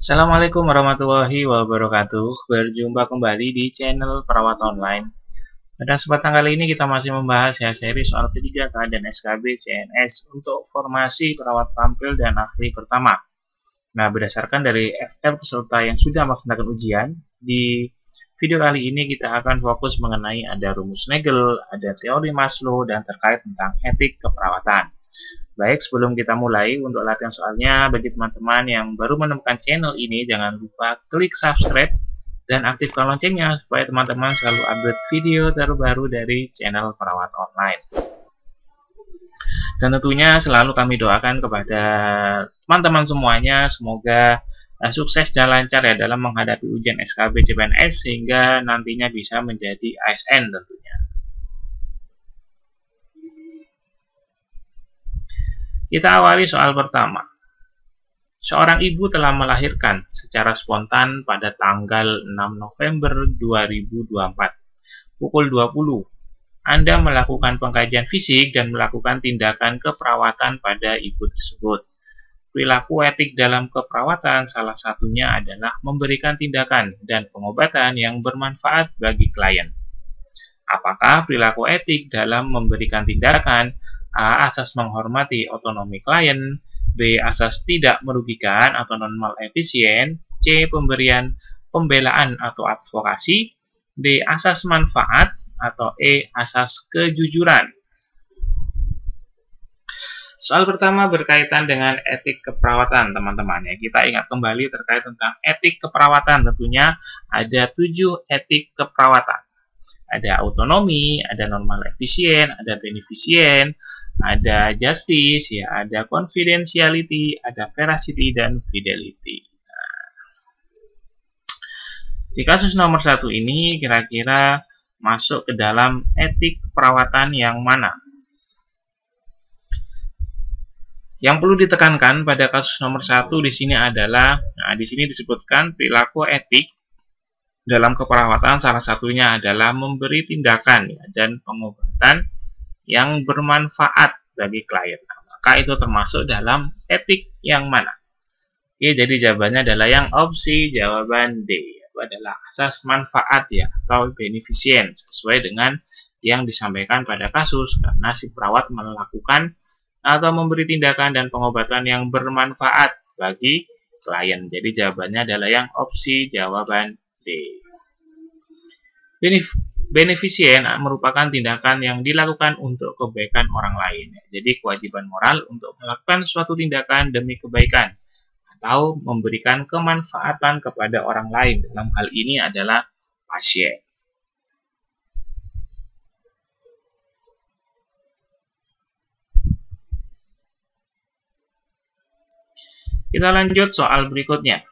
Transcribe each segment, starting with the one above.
Assalamualaikum warahmatullahi wabarakatuh. Berjumpa kembali di channel Perawat Online. Pada kesempatan kali ini kita masih membahas ya seri soal P3K dan SKB CNS untuk formasi perawat tampil dan ahli pertama. Nah, berdasarkan dari FL peserta yang sudah melaksanakan ujian, di video kali ini kita akan fokus mengenai ada rumus Nagel, ada teori Maslow, dan terkait tentang etik keperawatan. Baik, sebelum kita mulai untuk latihan soalnya, bagi teman-teman yang baru menemukan channel ini, jangan lupa klik subscribe dan aktifkan loncengnya supaya teman-teman selalu update video terbaru dari channel Perawat Online. Dan tentunya selalu kami doakan kepada teman-teman semuanya, semoga sukses dan lancar ya dalam menghadapi ujian SKB CPNS sehingga nantinya bisa menjadi ASN tentunya. Kita awali soal pertama. Seorang ibu telah melahirkan secara spontan pada tanggal 6 November 2024. Pukul 20. Anda melakukan pengkajian fisik dan melakukan tindakan keperawatan pada ibu tersebut. Perilaku etik dalam keperawatan salah satunya adalah memberikan tindakan dan pengobatan yang bermanfaat bagi klien. Apakah perilaku etik dalam memberikan tindakan A. Asas menghormati otonomi klien, B. Asas tidak merugikan atau non efisien, C. Pemberian pembelaan atau advokasi, D. Asas manfaat, atau E. Asas kejujuran. Soal pertama berkaitan dengan etik keperawatan, teman-teman. Ya, kita ingat kembali terkait tentang etik keperawatan. Tentunya ada 7 etik keperawatan. Ada autonomi, ada normal efisien, ada beneficient, ada justice, ya, ada confidentiality, ada veracity, dan fidelity. Nah, di kasus nomor 1 ini kira-kira masuk ke dalam etik keperawatan yang mana? Yang perlu ditekankan pada kasus nomor 1 di sini adalah, di sini disebutkan perilaku etik dalam keperawatan salah satunya adalah memberi tindakan ya, dan pengobatan yang bermanfaat bagi klien. Maka itu termasuk dalam etik yang mana? Oke, jadi jawabannya adalah yang opsi jawaban D. Itu adalah asas manfaat ya atau beneficient sesuai dengan yang disampaikan pada kasus karena si perawat melakukan atau memberi tindakan dan pengobatan yang bermanfaat bagi klien. Jadi jawabannya adalah yang opsi jawaban D. Beneficient merupakan tindakan yang dilakukan untuk kebaikan orang lain. Jadi kewajiban moral untuk melakukan suatu tindakan demi kebaikan atau memberikan kemanfaatan kepada orang lain. Dalam hal ini adalah pasien. Kita lanjut soal berikutnya.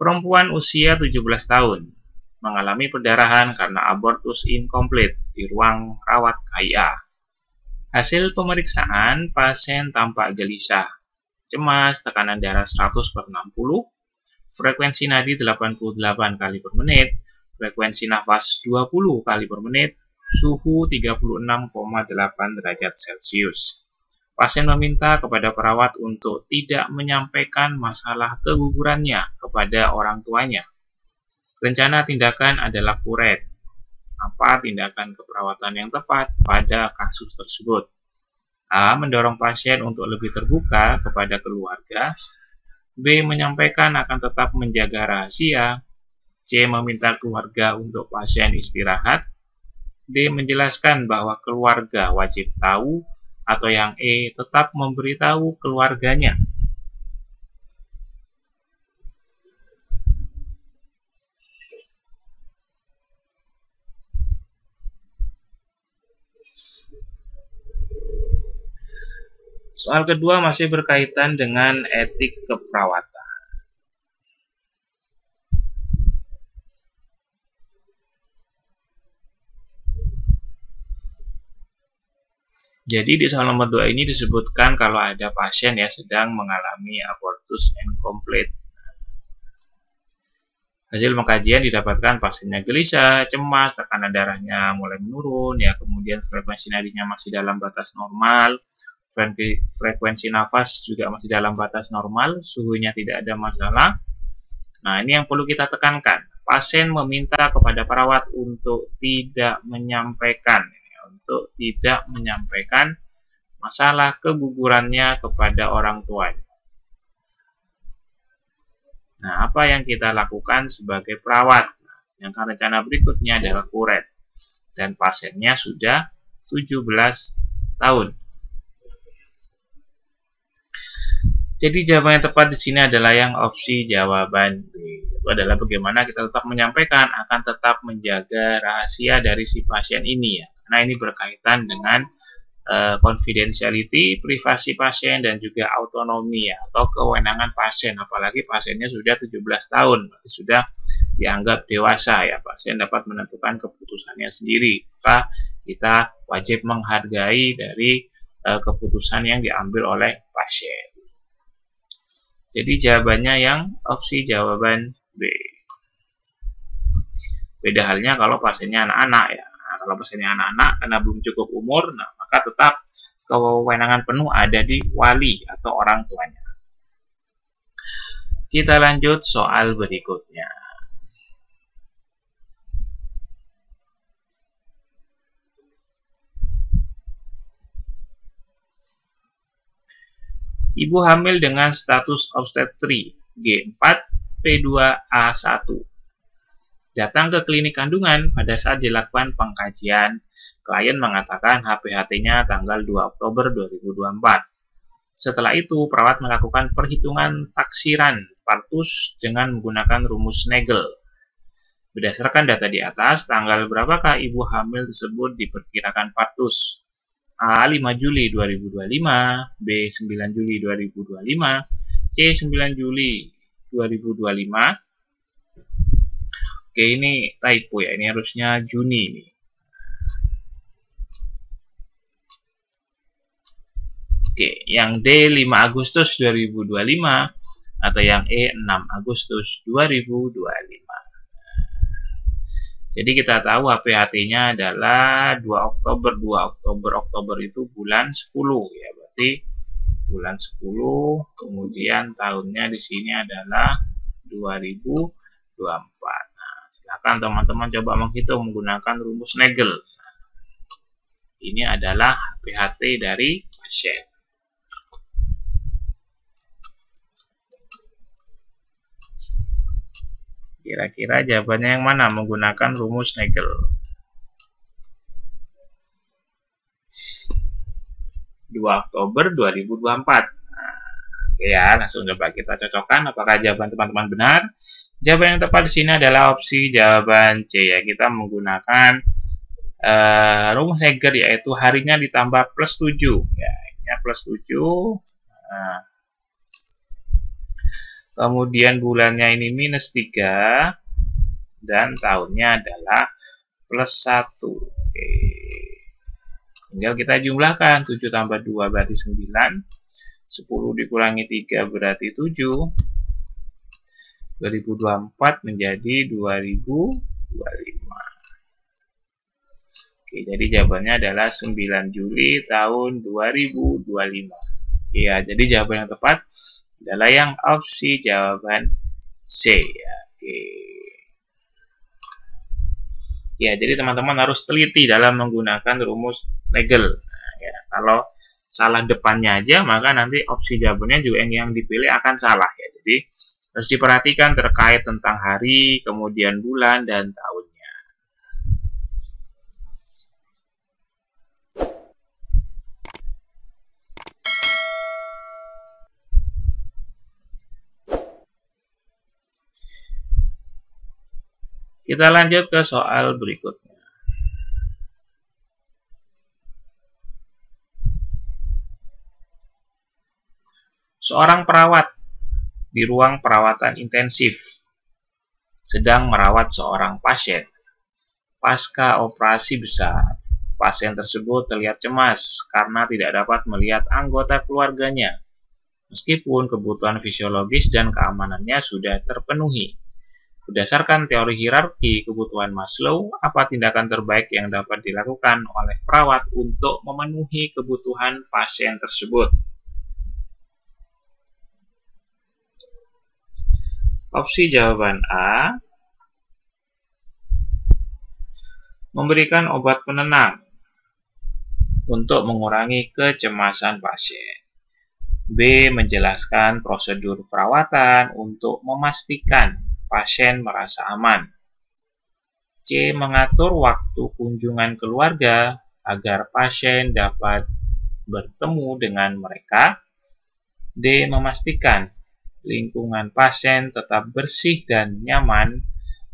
Perempuan usia 17 tahun mengalami perdarahan karena abortus incomplete di ruang rawat KIA. Hasil pemeriksaan, pasien tampak gelisah, cemas, tekanan darah 100/60, frekuensi nadi 88 kali per menit, frekuensi nafas 20 kali per menit, suhu 36,8 derajat Celcius. Pasien meminta kepada perawat untuk tidak menyampaikan masalah kegugurannya kepada orang tuanya. Rencana tindakan adalah kuret. Apa tindakan keperawatan yang tepat pada kasus tersebut? A. Mendorong pasien untuk lebih terbuka kepada keluarga. B. Menyampaikan akan tetap menjaga rahasia. C. Meminta keluarga untuk pasien istirahat. D. Menjelaskan bahwa keluarga wajib tahu. Atau yang E. Tetap memberitahu keluarganya. Soal kedua masih berkaitan dengan etik keperawatan. Jadi di soal nomor 2 ini disebutkan kalau ada pasien ya sedang mengalami abortus incomplete. Hasil pengkajian didapatkan pasiennya gelisah, cemas, tekanan darahnya mulai menurun, ya kemudian frekuensi nadinya masih dalam batas normal, frekuensi nafas juga masih dalam batas normal, suhunya tidak ada masalah. Nah, ini yang perlu kita tekankan. Pasien meminta kepada perawat untuk tidak menyampaikan masalah kegugurannya kepada orang tuanya. Nah, apa yang kita lakukan sebagai perawat? Yang rencana berikutnya adalah kuret. Dan pasiennya sudah 17 tahun. Jadi jawaban yang tepat di sini adalah yang opsi jawaban B. Itu adalah bagaimana kita tetap menyampaikan akan tetap menjaga rahasia dari si pasien ini ya. Karena ini berkaitan dengan confidentiality, privasi pasien dan juga autonomi ya, atau kewenangan pasien. Apalagi pasiennya sudah 17 tahun, sudah dianggap dewasa ya. Pasien dapat menentukan keputusannya sendiri. Maka kita wajib menghargai dari keputusan yang diambil oleh pasien. Jadi jawabannya yang opsi jawaban B. Beda halnya kalau pasiennya anak-anak ya. Nah, kalau pasiennya anak-anak karena belum cukup umur, nah maka tetap kewenangan penuh ada di wali atau orang tuanya. Kita lanjut soal berikutnya. Ibu hamil dengan status obstetri G4 P2A1 datang ke klinik kandungan pada saat dilakukan pengkajian. Klien mengatakan HPHT-nya tanggal 2 Oktober 2024. Setelah itu, perawat melakukan perhitungan taksiran partus dengan menggunakan rumus Nagel. Berdasarkan data di atas, tanggal berapakah ibu hamil tersebut diperkirakan partus? A. 5 Juli 2025, B. 9 Juli 2025, C. 9 Juli 2025. Oke, ini typo ya, ini harusnya Juni nih. Oke, yang D 5 Agustus 2025 atau yang E 6 Agustus 2025. Jadi kita tahu HPHT-nya adalah 2 Oktober. 2 Oktober itu bulan 10 ya, berarti bulan 10, kemudian tahunnya di sini adalah 2024. Silakan teman-teman coba menghitung menggunakan rumus Nagel. Ini adalah HPHT dari pasien. Kira-kira jawabannya yang mana menggunakan rumus Nagel? Oktober 2024. Nah, oke ya, langsung coba kita cocokkan apakah jawaban teman-teman benar. Jawaban yang tepat di sini adalah opsi jawaban C ya. Kita menggunakan rumus Nagel yaitu harinya ditambah plus 7 ya, ini plus 7. Nah, kemudian bulannya ini minus 3 dan tahunnya adalah plus 1. Oke. Tinggal kita jumlahkan 7 tambah 2 berarti 9, 10 dikurangi 3 berarti 7. 2024 menjadi 2025. Oke, jadi jawabannya adalah 9 Juli tahun 2025. Ya, jadi jawaban yang tepat adalah yang opsi jawaban C ya. Oke. Ya, jadi teman-teman harus teliti dalam menggunakan rumus Nagel. Nah, ya, kalau salah depannya aja, maka nanti opsi jawabannya juga yang dipilih akan salah ya. Jadi harus diperhatikan terkait tentang hari, kemudian bulan, dan tahunnya. Kita lanjut ke soal berikutnya. Seorang perawat di ruang perawatan intensif sedang merawat seorang pasien. Pasca operasi besar, pasien tersebut terlihat cemas karena tidak dapat melihat anggota keluarganya, meskipun kebutuhan fisiologis dan keamanannya sudah terpenuhi. Berdasarkan teori hierarki kebutuhan Maslow, apa tindakan terbaik yang dapat dilakukan oleh perawat untuk memenuhi kebutuhan pasien tersebut? Opsi jawaban A, memberikan obat penenang untuk mengurangi kecemasan pasien. B, menjelaskan prosedur perawatan untuk memastikan pasien merasa aman. C, mengatur waktu kunjungan keluarga agar pasien dapat bertemu dengan mereka. D, memastikan lingkungan pasien tetap bersih dan nyaman.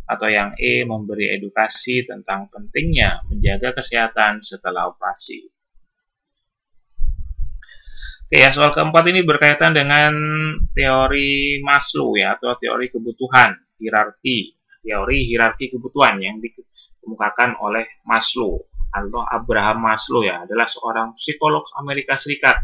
Atau yang E, memberi edukasi tentang pentingnya menjaga kesehatan setelah operasi. Oke ya, soal keempat ini berkaitan dengan teori Maslow ya, atau teori kebutuhan, teori hierarki kebutuhan yang dikemukakan oleh Maslow atau Abraham Maslow ya, adalah seorang psikolog Amerika Serikat.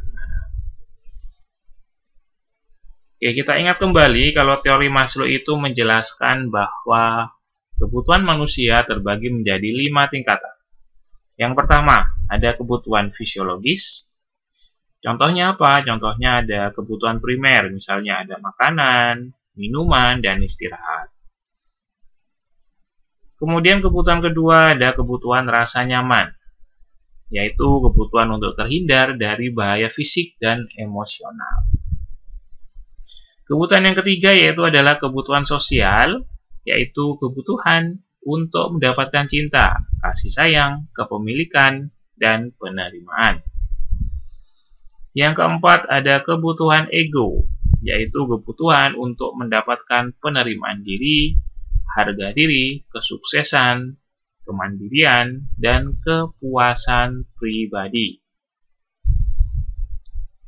Oke, kita ingat kembali kalau teori Maslow itu menjelaskan bahwa kebutuhan manusia terbagi menjadi 5 tingkatan. Yang pertama, ada kebutuhan fisiologis. Contohnya apa? Contohnya ada kebutuhan primer, misalnya ada makanan, minuman, dan istirahat. Kemudian kebutuhan kedua ada kebutuhan rasa nyaman, yaitu kebutuhan untuk terhindar dari bahaya fisik dan emosional. Kebutuhan yang ketiga yaitu adalah kebutuhan sosial, yaitu kebutuhan untuk mendapatkan cinta, kasih sayang, kepemilikan, dan penerimaan. Yang keempat ada kebutuhan ego, yaitu kebutuhan untuk mendapatkan penerimaan diri, harga diri, kesuksesan, kemandirian, dan kepuasan pribadi.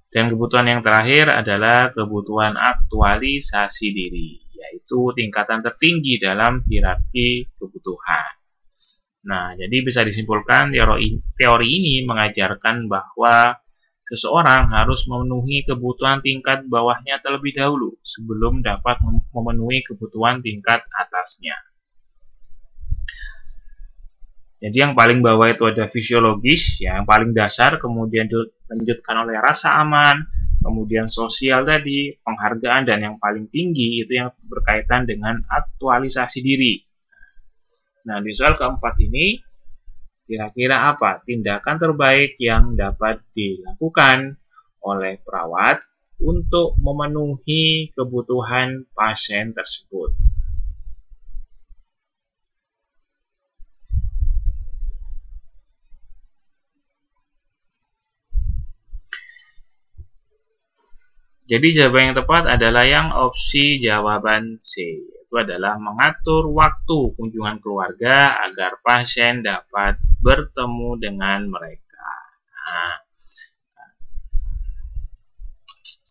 Dan kebutuhan yang terakhir adalah kebutuhan aktualisasi diri, yaitu tingkatan tertinggi dalam hierarki kebutuhan. Nah, jadi bisa disimpulkan teori ini mengajarkan bahwa seseorang harus memenuhi kebutuhan tingkat bawahnya terlebih dahulu sebelum dapat memenuhi kebutuhan tingkat atasnya. Jadi yang paling bawah itu ada fisiologis, ya, yang paling dasar, kemudian dilanjutkan oleh rasa aman, kemudian sosial tadi, penghargaan, dan yang paling tinggi itu yang berkaitan dengan aktualisasi diri. Nah, di soal keempat ini, kira-kira apa tindakan terbaik yang dapat dilakukan oleh perawat untuk memenuhi kebutuhan pasien tersebut? Jadi jawaban yang tepat adalah yang opsi jawaban C, yaitu adalah mengatur waktu kunjungan keluarga agar pasien dapat bertemu dengan mereka. Nah,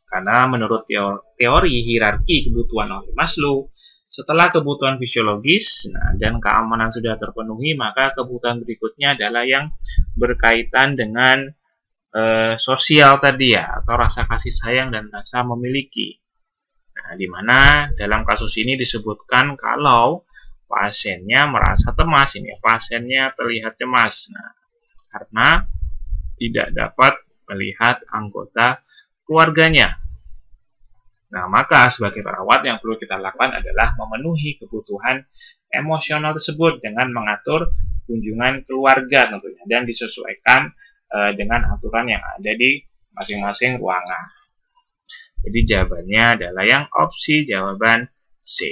karena menurut teori hierarki kebutuhan oleh Maslow, setelah kebutuhan fisiologis dan keamanan sudah terpenuhi, maka kebutuhan berikutnya adalah yang berkaitan dengan sosial tadi ya, atau rasa kasih sayang dan rasa memiliki. Nah, di mana dalam kasus ini disebutkan kalau pasiennya merasa cemas, ini pasiennya terlihat cemas, karena tidak dapat melihat anggota keluarganya. Nah, maka sebagai perawat yang perlu kita lakukan adalah memenuhi kebutuhan emosional tersebut dengan mengatur kunjungan keluarga tentunya, dan disesuaikan dengan aturan yang ada di masing-masing ruangan. Jadi jawabannya adalah yang opsi jawaban C.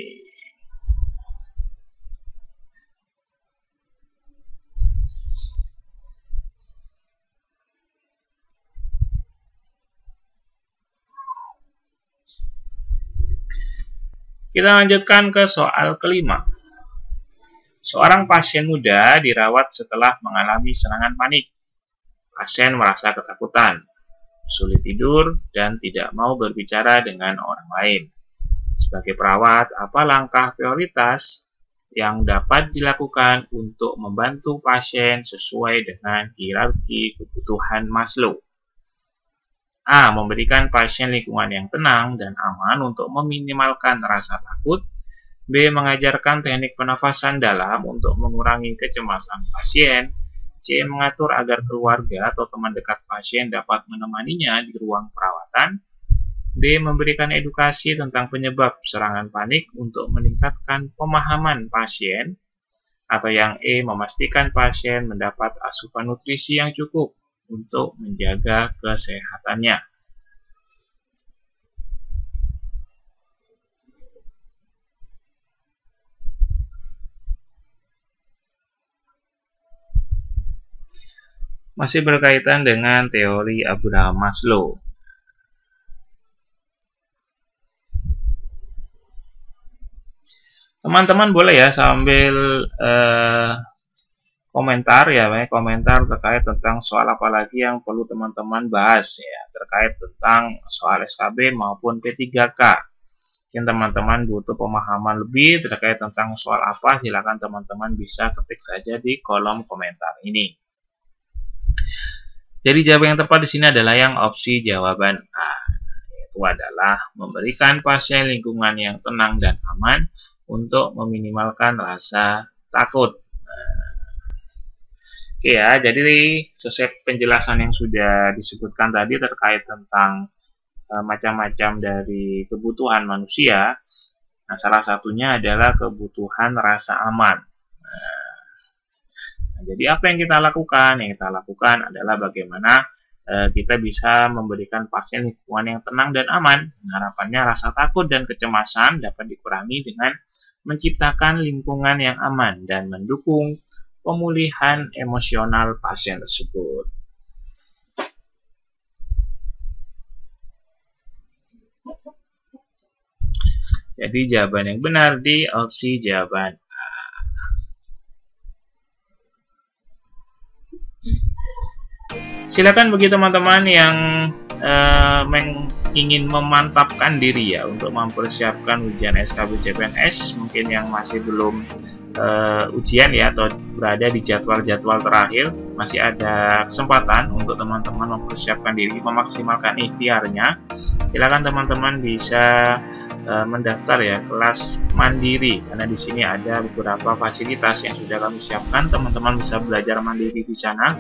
Kita lanjutkan ke soal kelima. Seorang pasien muda dirawat setelah mengalami serangan panik. Pasien merasa ketakutan, sulit tidur, dan tidak mau berbicara dengan orang lain. Sebagai perawat, apa langkah prioritas yang dapat dilakukan untuk membantu pasien sesuai dengan hierarki kebutuhan Maslow? A. Memberikan pasien lingkungan yang tenang dan aman untuk meminimalkan rasa takut. B. Mengajarkan teknik pernafasan dalam untuk mengurangi kecemasan pasien. C. Mengatur agar keluarga atau teman dekat pasien dapat menemaninya di ruang perawatan. D. Memberikan edukasi tentang penyebab serangan panik untuk meningkatkan pemahaman pasien. Atau yang E. Memastikan pasien mendapat asupan nutrisi yang cukup untuk menjaga kesehatannya. Masih berkaitan dengan teori Abraham Maslow. Teman-teman boleh ya sambil komentar ya, komentar terkait tentang soal apa lagi yang perlu teman-teman bahas ya, terkait tentang soal SKB maupun P3K. Mungkin teman-teman butuh pemahaman lebih terkait tentang soal apa, silakan teman-teman bisa ketik saja di kolom komentar ini. Jadi jawaban yang tepat di sini adalah yang opsi jawaban A, yaitu adalah memberikan pasien lingkungan yang tenang dan aman untuk meminimalkan rasa takut. Oke ya, jadi sesuai penjelasan yang sudah disebutkan tadi terkait tentang macam-macam dari kebutuhan manusia. Nah, salah satunya adalah kebutuhan rasa aman. Jadi apa yang kita lakukan? Yang kita lakukan adalah bagaimana kita bisa memberikan pasien lingkungan yang tenang dan aman. Harapannya rasa takut dan kecemasan dapat dikurangi dengan menciptakan lingkungan yang aman dan mendukung pemulihan emosional pasien tersebut. Jadi jawaban yang benar di opsi jawaban A. Silakan bagi teman-teman yang ingin memantapkan diri ya untuk mempersiapkan ujian SKB CPNS, mungkin yang masih belum ujian ya atau berada di jadwal-jadwal terakhir, masih ada kesempatan untuk teman-teman mempersiapkan diri, memaksimalkan ikhtiarnya. Silakan teman-teman bisa mendaftar ya kelas mandiri, karena di sini ada beberapa fasilitas yang sudah kami siapkan. Teman-teman bisa belajar mandiri di sana.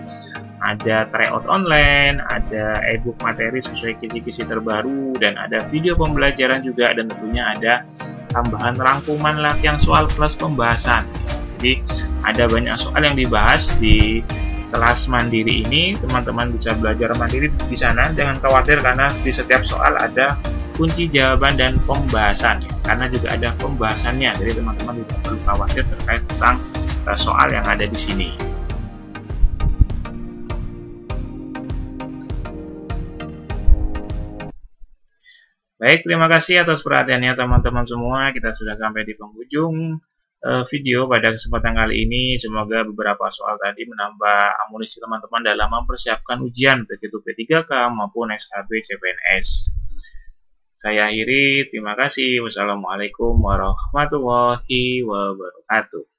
Ada tryout online, ada ebook materi sesuai kisi-kisi terbaru, dan ada video pembelajaran juga, dan tentunya ada tambahan rangkuman latihan soal plus pembahasan. Jadi ada banyak soal yang dibahas di kelas mandiri ini. Teman-teman bisa belajar mandiri di sana, jangan khawatir karena di setiap soal ada kunci jawaban dan pembahasan, karena juga ada pembahasannya. Jadi teman-teman tidak perlu khawatir terkait tentang soal yang ada di sini. Baik, terima kasih atas perhatiannya teman-teman semua. Kita sudah sampai di penghujung video pada kesempatan kali ini. Semoga beberapa soal tadi menambah amunisi teman-teman dalam mempersiapkan ujian baik itu P3K maupun SKB CPNS. Saya akhiri, terima kasih. Wassalamualaikum warahmatullahi wabarakatuh.